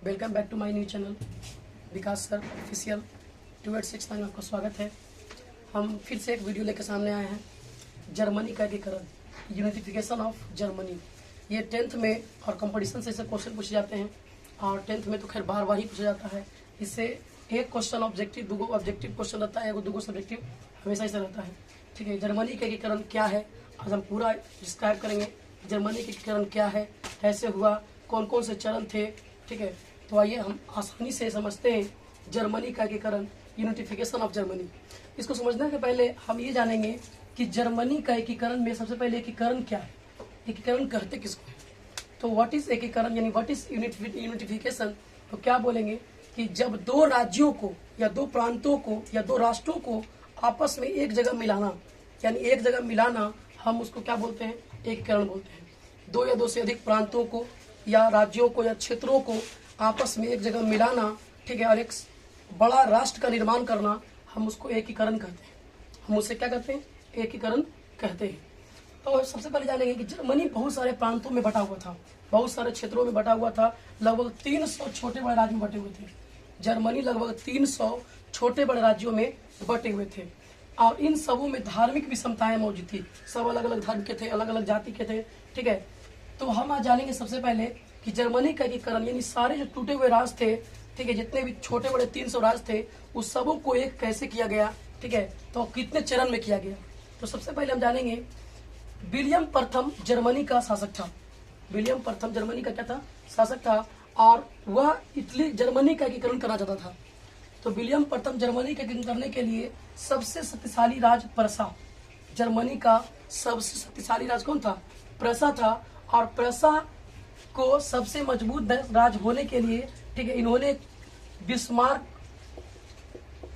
Welcome back to my new channel Vikas sir official 2869 में आपका स्वागत है। हम फिर से एक वीडियो लेकर सामने आए हैं। जर्मनी का एकीकरण, यूनिफिकेशन ऑफ जर्मनी। ये 10th में और कंपटीशन से ऐसे क्वेश्चन पूछे जाते हैं और 10th में तो खैर बार बार ही पूछा जाता है। इससे एक क्वेश्चन ऑब्जेक्टिव, दो ऑब्जेक्टिव क्वेश्चन रहता है, दो सब्जेक्टिव हमेशा ऐसा रहता है। ठीक है, जर्मनी का एकीकरण क्या है आज हम पूरा डिस्क्राइब करेंगे। जर्मनी का एकीकरण क्या है, कैसे हुआ, कौन कौन से चरण थे। ठीक है, तो आइए हम आसानी से समझते हैं जर्मनी का एकीकरण, यूनिफिकेशन ऑफ जर्मनी। इसको समझने के पहले हम ये जानेंगे कि जर्मनी का एकीकरण में सबसे पहले एकीकरण क्या है, एकीकरण कहते किसको है। तो व्हाट इज एकीकरण यानी व्हाट इज यूनिफिकेशन। तो क्या बोलेंगे कि जब दो राज्यों को या दो प्रांतों को या दो राष्ट्रों को आपस में एक जगह मिलाना, यानी एक जगह मिलाना, हम उसको क्या बोलते हैं, एकीकरण बोलते हैं। दो या दो से अधिक प्रांतों को या राज्यों को या क्षेत्रों को आपस में एक जगह मिलाना, ठीक है, और एक बड़ा राष्ट्र का निर्माण करना, हम उसको एकीकरण कहते हैं। हम उसे क्या कहते हैं, एकीकरण कहते हैं। तो सबसे पहले जानेंगे कि जर्मनी बहुत सारे प्रांतों में बटा हुआ था, बहुत सारे क्षेत्रों में बटा हुआ था। लगभग 300 छोटे बड़े राज्य में बटे हुए थे। जर्मनी लगभग 300 छोटे बड़े राज्यों में बटे हुए थे और इन सबों में धार्मिक विषमताएं मौजूद थी। सब अलग अलग धर्म के थे, अलग अलग जाति के थे। ठीक है, तो हम आज जानेंगे सबसे पहले कि जर्मनी का एकीकरण यानी सारे जो टूटे हुए राज्य थे, ठीक है, जितने भी छोटे बड़े 300 राज्य थे, उस सबों को एक कैसे किया गया। ठीक है, तो कितने चरण में किया गया। तो सबसे पहले हम जानेंगे विलियम प्रथम जर्मनी का शासक था। विलियम प्रथम जर्मनी का क्या था, शासक था, और वह इटली जर्मनी का एकीकरण करना चाहता था। तो विलियम प्रथम जर्मनी का एकीकरण करने के लिए सबसे शक्तिशाली राज्य प्रसा, जर्मनी का सबसे शक्तिशाली राज्य कौन था, प्रसा था। और प्रसा को सबसे मजबूत राज्य होने के लिए, ठीक है, इन्होंने बिस्मार्क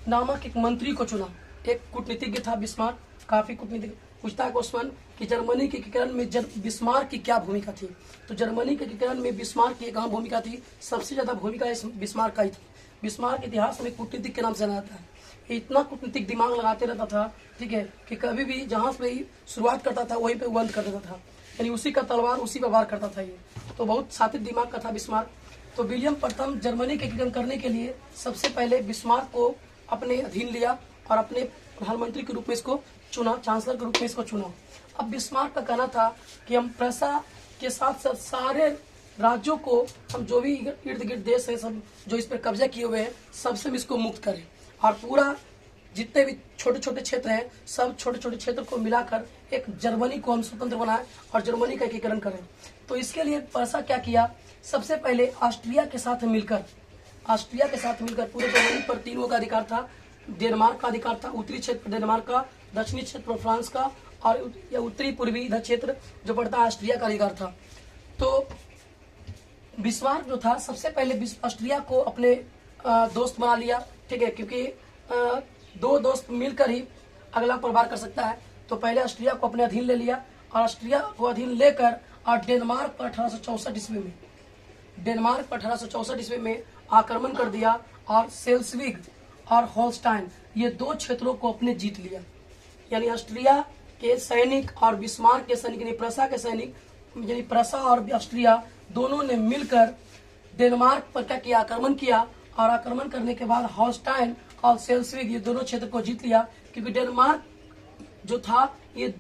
नामक एक मंत्री को चुना। एक कूटनीतिज्ञ था बिस्मार्क, काफी कूटनीतिक। पूछता है क्वेश्चन कि जर्मनी के एकीकरण में बिस्मार्क की क्या भूमिका थी। तो जर्मनी के एकीकरण में बिस्मार्क की एक अहम भूमिका थी, सबसे ज्यादा भूमिका इस बिस्मार्क का ही थी। बिस्मार्क इतिहास में कूटनीतिक के नाम से जाना जाता है। इतना कूटनीतिक दिमाग लगाते रहता था, ठीक है, कि कभी भी जहां से ही शुरुआत करता था वहीं पे बंद कर देता था, यानी उसी का तलवार उसी पर वार करता था। ये तो बहुत सातित दिमाग का था बिस्मार्क। तो विलियम प्रथम जर्मनी के एकीकरण करने के लिए सबसे पहले बिस्मार्क को अपने अधीन लिया और अपने प्रधानमंत्री के रूप में इसको चुना, चांसलर के रूप में इसको चुना। अब बिस्मार्क का कहना था कि हम प्रसा के साथ साथ सारे राज्यों को, हम जो भी इर्द गिर्द देश है, सब जो इस पर कब्जा किए हुए हैं, सबसे हम इसको मुक्त करें और पूरा जितने भी छोटे छोटे क्षेत्र हैं, सब छोटे छोटे क्षेत्र को मिलाकर एक जर्मनी को हम स्वतंत्र बनाएं और जर्मनी का एकीकरण करें। तो इसके लिए प्रसा क्या किया, सबसे पहले ऑस्ट्रिया के साथ मिलकर पूरे जर्मनी पर तीनों का अधिकार था। डेनमार्क का अधिकार था, उत्तरी क्षेत्र डेनमार्क का, दक्षिणी क्षेत्र फ्रांस का, और उत्तरी पूर्वी इधर क्षेत्र जो पड़ता है ऑस्ट्रिया का अधिकार था। तो बिस्मार्क जो था, सबसे पहले ऑस्ट्रिया को अपने दोस्त बना लिया। ठीक है, क्योंकि दो दोस्त मिलकर ही अगला पर वार कर सकता है। तो पहले ऑस्ट्रिया को अपने अधीन ले लिया और ऑस्ट्रिया को अधीन लेकर और डेनमार्क पर 1864 ईस्वी में, डेनमार्क पर 1864 ईस्वी में आक्रमण कर दिया और सेल्सविग और होल्स्टाइन ये दो क्षेत्रों को अपने जीत लिया। यानी ऑस्ट्रिया के सैनिक और बिस्मार्क के सैनिक यानी प्रसा के सैनिक, यानी प्रसा और ऑस्ट्रिया दोनों ने मिलकर डेनमार्क पर क्या किया, आक्रमण किया। और आक्रमण करने के बाद होल्स्टाइन और सेल्सविग ये दोनों क्षेत्र को जीत लिया, क्योंकि डेनमार्क जो था ये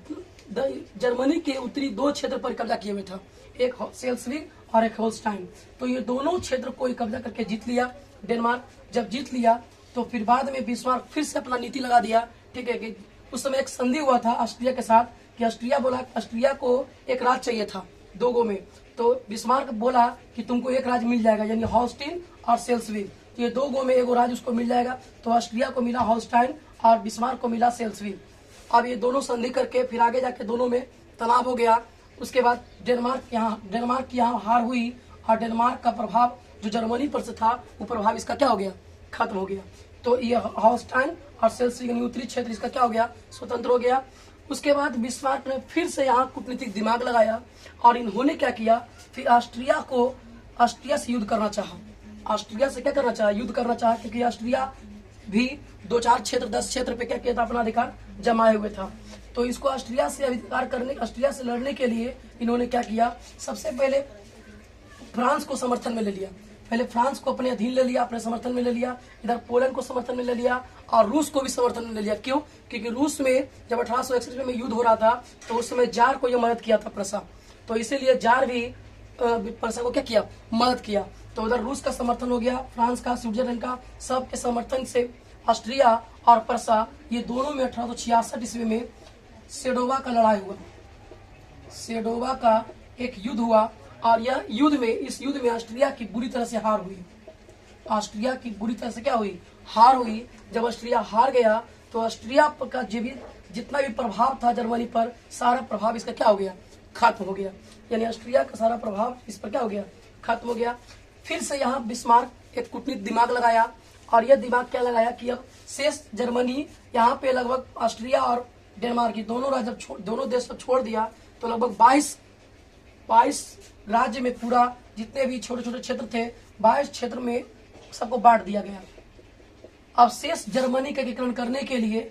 जर्मनी के उत्तरी दो क्षेत्र पर कब्जा किए हुए था, एक सेल्सविग और एक होल्स्टाइन। तो ये दोनों क्षेत्र को कब्जा करके जीत लिया डेनमार्क। जब जीत लिया तो फिर बाद में बिस्मार्क फिर से अपना नीति लगा दिया। ठीक है, कि उस समय एक संधि हुआ था ऑस्ट्रिया के साथ कि ऑस्ट्रिया बोला, ऑस्ट्रिया को एक राज्य चाहिए था दोगो में। तो बिस्मार्क बोला कि तुमको एक राज्य मिल जाएगा, यानी होल्स्टाइन और सेल्सविग, ये दो गो में एगो राज्य उसको मिल जाएगा। तो ऑस्ट्रिया को मिला होल्स्टाइन और बिस्मार्क को मिला सेल्सविग। अब ये दोनों संधि करके फिर आगे जाके दोनों में तनाव हो गया। उसके बाद डेनमार्क की यहाँ हार हुई और डेनमार्क का प्रभाव जो जर्मनी पर से था, वो प्रभाव इसका क्या हो गया, खत्म हो गया। तो ये होल्स्टाइन और सेल्सविग यानी उत्तरी क्षेत्र इसका क्या हो गया, स्वतंत्र हो गया। उसके बाद बिस्मार्क ने फिर से यहाँ कूटनीतिक दिमाग लगाया और इन्होंने क्या किया, फिर ऑस्ट्रिया से युद्ध करना चाहा। ऑस्ट्रिया से क्या करना चाहा, युद्ध करना चाहा, क्योंकि ऑस्ट्रिया भी 2-4 क्षेत्र 10 क्षेत्र पे क्या किया था, अपना अधिकार जमाए हुए था। तो इसको ऑस्ट्रिया से लड़ने के लिए इन्होंने क्या किया, सबसे पहले फ्रांस को समर्थन में ले लिया। पहले फ्रांस को अपने अधीन ले लिया, अपने समर्थन में ले लिया, इधर पोलैंड को समर्थन में ले लिया और रूस को भी समर्थन में ले लिया। क्यों? क्योंकि रूस में जब 1861 में युद्ध हो रहा था तो उस समय जार को यह मदद किया था प्रसा, तो इसीलिए जार भी प्रसा को क्या किया, मदद किया। तो उधर रूस का समर्थन हो गया, फ्रांस का, स्विट्जरलैंड का, सबके समर्थन से ऑस्ट्रिया और प्रसा ये दोनों में 1866 ईस्वी में सेडोवा का लड़ाई हुआ। सेडोवा का एक युद्ध हुआ और यह युद्ध में, इस युद्ध में ऑस्ट्रिया की बुरी तरह से हार हुई। ऑस्ट्रिया की बुरी तरह से क्या हुई, हार हुई। जब ऑस्ट्रिया हार गया तो ऑस्ट्रिया का जितना भी प्रभाव था जर्मनी पर, सारा प्रभाव इसका क्या हो गया, खत्म हो गया। यानी ऑस्ट्रिया का सारा प्रभाव इस पर क्या हो गया, खत्म हो गया। फिर से यहाँ बिस्मार्क एक कूटनीतिक दिमाग लगाया और यह दिमाग क्या लगाया कि अब शेष जर्मनी यहाँ पे लगभग ऑस्ट्रिया और डेनमार्क की दोनों देश को छोड़ दिया तो लगभग 22 राज्य में पूरा जितने भी छोटे छोटे क्षेत्र थे 22 क्षेत्र में सबको बांट दिया गया। अब शेष जर्मनी का एकीकरण करने के लिए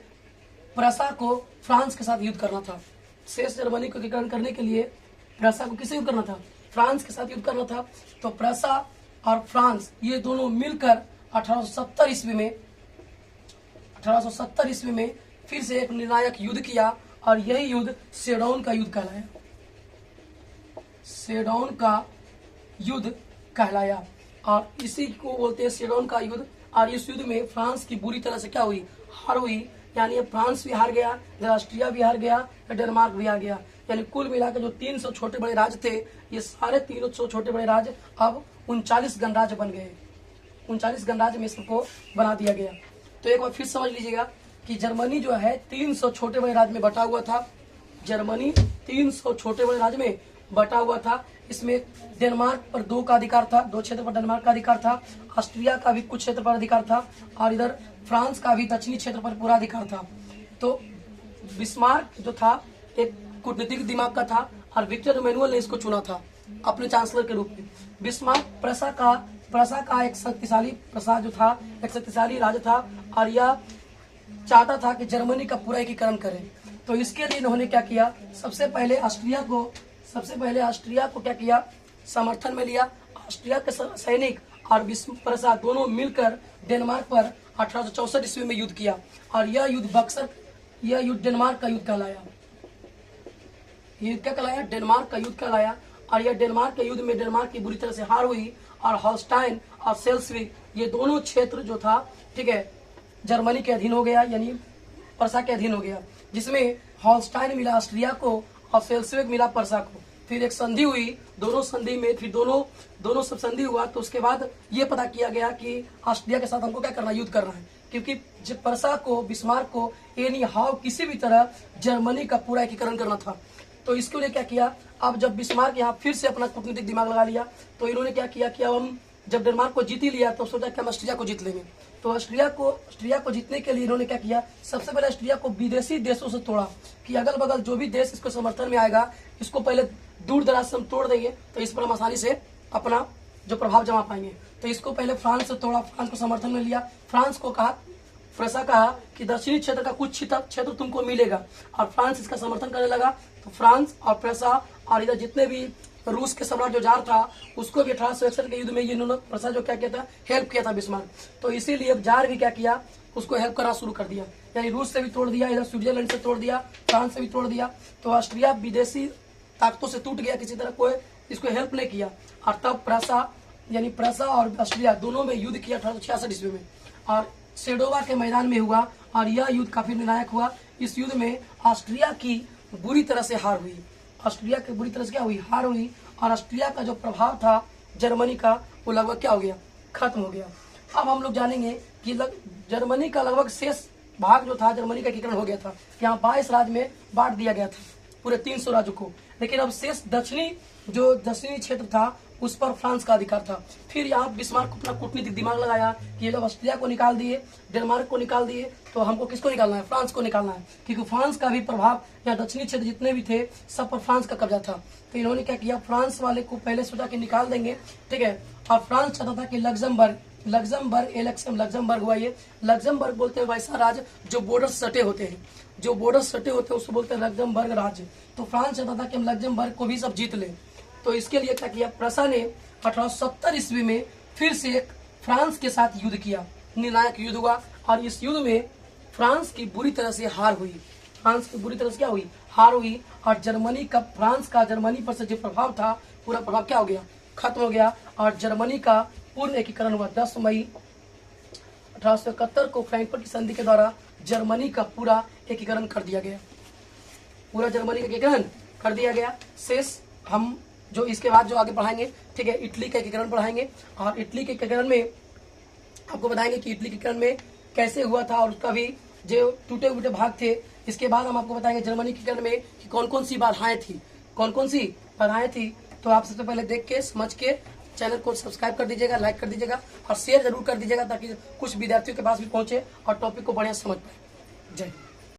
प्रसा को फ्रांस के साथ युद्ध करना था। शेष जर्मनी को एकीकरण करने के लिए प्रसा को किसे युद्ध करना था, फ्रांस के साथ युद्ध करना था। तो प्रसा और फ्रांस ये दोनों मिलकर 1870 ईस्वी में फिर से एक निर्णायक युद्ध किया और यही युद्ध सेडौन का युद्ध कहलाया। सेडौन का युद्ध कहलाया और इसी को बोलते हैं सेडौन का युद्ध। और इस युद्ध में फ्रांस की बुरी तरह से क्या हुई, हार हुई। यानी फ्रांस भी हार गया, ऑस्ट्रिया भी हार गया, डेनमार्क भी हार गया। यानी कुल मिलाकर जो 300 छोटे बड़े राज्य थे, ये सारे 300 छोटे बड़े राज्य अब 39 गणराज्य बन गए। 39 गणराज्य में सबको बना दिया गया। तो एक बार फिर समझ लीजिएगा कि जर्मनी जो है 300 छोटे बड़े राज्य में बटा हुआ था। जर्मनी 300 छोटे बड़े राज्य में बटा हुआ था। इसमें डेनमार्क पर 2 का अधिकार था, 2 क्षेत्र पर डेनमार्क का अधिकार था। ऑस्ट्रिया का भी कुछ क्षेत्र पर अधिकार था और इधर फ्रांस का भी दक्षिणी क्षेत्र पर पूरा अधिकार था। तो बिस्मार्क जो था एक कूटनीतिक दिमाग का था और विक्टर इमैनुअल ने इसको चुना था अपने चांसलर के रूप में। बिस्मार्क प्रसा का एक शक्तिशाली राज्य था और यह चाहता था कि जर्मनी का पूरा एकीकरण करे। तो इसके लिए इन्होंने क्या किया, सबसे पहले ऑस्ट्रिया को क्या किया, समर्थन में लिया। ऑस्ट्रिया के सैनिक और प्रसा दोनों मिलकर डेनमार्क पर 1864 ईस्वी में युद्ध किया और यह युद्ध डेनमार्क का युद्ध कहलाया। युद्ध क्या कहलाया, डेनमार्क का युद्ध कहलाया। और यह डेनमार्क के युद्ध में डेनमार्क की बुरी तरह से हार हुई और हॉलस्टाइन और सेल्सविक ये दोनों क्षेत्र जो था, ठीक है, जर्मनी के अधीन हो गया, यानी प्रसा के अधीन हो गया, जिसमें हॉलस्टाइन मिला ऑस्ट्रिया को और सेल्सविक मिला प्रसा को। फिर एक संधि हुई, दोनों संधि में फिर दोनों सब संधि हुआ। तो उसके बाद ये पता किया गया कि ऑस्ट्रिया के साथ हमको क्या करना है, युद्ध करना है, क्योंकि जब प्रसा को, बिस्मार्क को एनी हाउ किसी भी तरह जर्मनी का पूरा एकीकरण करना था। तो इसके लिए क्या किया, अब जब बिस्मार्क यहाँ फिर से अपना कूटनीतिक दिमाग लगा लिया तो इन्होंने क्या किया कि अब हम जब डेनमार्क को जीत ही लिया तो सोचा कि हम ऑस्ट्रिया को जीत लेंगे। तो ऑस्ट्रिया को जीतने के लिए इन्होंने क्या किया, सबसे पहले ऑस्ट्रिया को विदेशी देशों से तोड़ा कि अगल बगल जो भी देश इसको समर्थन में आएगा इसको पहले दूर दराज से हम तोड़ देंगे, तो इस पर हम आसानी से अपना जो प्रभाव जमा पाएंगे। तो इसको पहले फ्रांस से तोड़ा, फ्रांस को समर्थन में लिया। फ्रांस को कहा, प्रसा कहा कि दक्षिणी क्षेत्र का कुछ क्षेत्र तुमको मिलेगा और फ्रांस इसका समर्थन करने लगा। तो फ्रांस और प्रसा और इधर जितने भी रूस के सम्राट जो जार था उसको भी 1861 के युद्ध में इन्होंने प्रसा जो क्या किया था, हेल्प किया था बिस्मार्क। तो इसीलिए अब जार भी क्या किया, उसको हेल्प करना शुरू कर दिया। यानी रूस से भी तोड़ दिया, इधर स्विट्जरलैंड से तोड़ दिया, फ्रांस से भी तोड़ दिया। तो ऑस्ट्रिया विदेशी ताकतों से टूट गया, किसी तरह कोई इसको हेल्प नहीं किया। और तब प्रसा और ऑस्ट्रिया दोनों में युद्ध किया 1866 ईस्वी में और सेडोवा के मैदान में हुआ और यह युद्ध काफी निर्णायक हुआ। इस युद्ध में ऑस्ट्रिया की बुरी तरह से हार हुई। ऑस्ट्रिया की बुरी तरह से क्या हुई, हार हुई और ऑस्ट्रिया का जो प्रभाव था जर्मनी का वो लगभग क्या हो गया, खत्म हो गया। अब हम लोग जानेंगे कि जर्मनी का लगभग शेष भाग जो था जर्मनी का एकीकरण हो गया था। यहाँ 22 राज्य में बांट दिया गया था पूरे 300 राज्यों को, लेकिन अब शेष दक्षिणी क्षेत्र था उस पर फ्रांस का अधिकार था। फिर यहाँ बिस्मार्क को अपना कूटनीतिक दिमाग लगाया कि जब ऑस्ट्रिया को निकाल दिए, डेनमार्क को निकाल दिए, तो हमको किसको निकालना है, फ्रांस को निकालना है, क्योंकि फ्रांस का भी प्रभाव यहाँ दक्षिणी क्षेत्र जितने भी थे सब पर फ्रांस का कब्जा था। तो इन्होंने क्या किया, फ्रांस वाले को पहले सोचा कि निकाल देंगे, ठीक है। और फ्रांस चाहता था कि लग्जमबर्ग हुआ। ये लग्जमबर्ग बोलते हैं वैसा राज्य जो बॉर्डर सटे होते हैं, उसको बोलते हैं लग्जमबर्ग राज्य। तो फ्रांस चाहता था कि हम लग्जमबर्ग को भी सब जीत लें। तो इसके लिए क्या किया, प्रसा ने 1870 ईस्वी में फिर से एक फ्रांस के साथ युद्ध किया, निर्णायक युद्ध हुआ और इस युद्ध में फ्रांस की बुरी तरह से हार हुई। फ्रांस की बुरी तरह से क्या हुई? हार हुई। और जर्मनी का, फ्रांस का जर्मनी पर से जो प्रभाव था, पूरा प्रभाव क्या हो गया? खत्म हो गया। और जर्मनी का पूर्ण एकीकरण हुआ 10 मई 1871 को फ्रैंकफर्ट की संधि के द्वारा जर्मनी का पूरा एकीकरण कर दिया गया। पूरा जर्मनी का एकीकरण कर दिया गया। शेष हम जो इसके बाद जो आगे पढ़ाएंगे, ठीक है, इटली का एकीकरण पढ़ाएंगे। और इटली के एकीकरण में आपको बताएंगे कि इटली के एकीकरण में कैसे हुआ था और उसका भी जो टूटे फूटे भाग थे। इसके बाद हम आपको बताएंगे जर्मनी के एकीकरण में कि कौन कौन सी बाधाएं थी, कौन कौन सी बाधाएं थी। तो आप सबसे पहले देख के समझ के चैनल को सब्सक्राइब कर दीजिएगा, लाइक कर दीजिएगा और शेयर जरूर कर दीजिएगा ताकि कुछ विद्यार्थियों के पास भी पहुंचे और टॉपिक को बढ़िया समझ पाए। जय हिंद।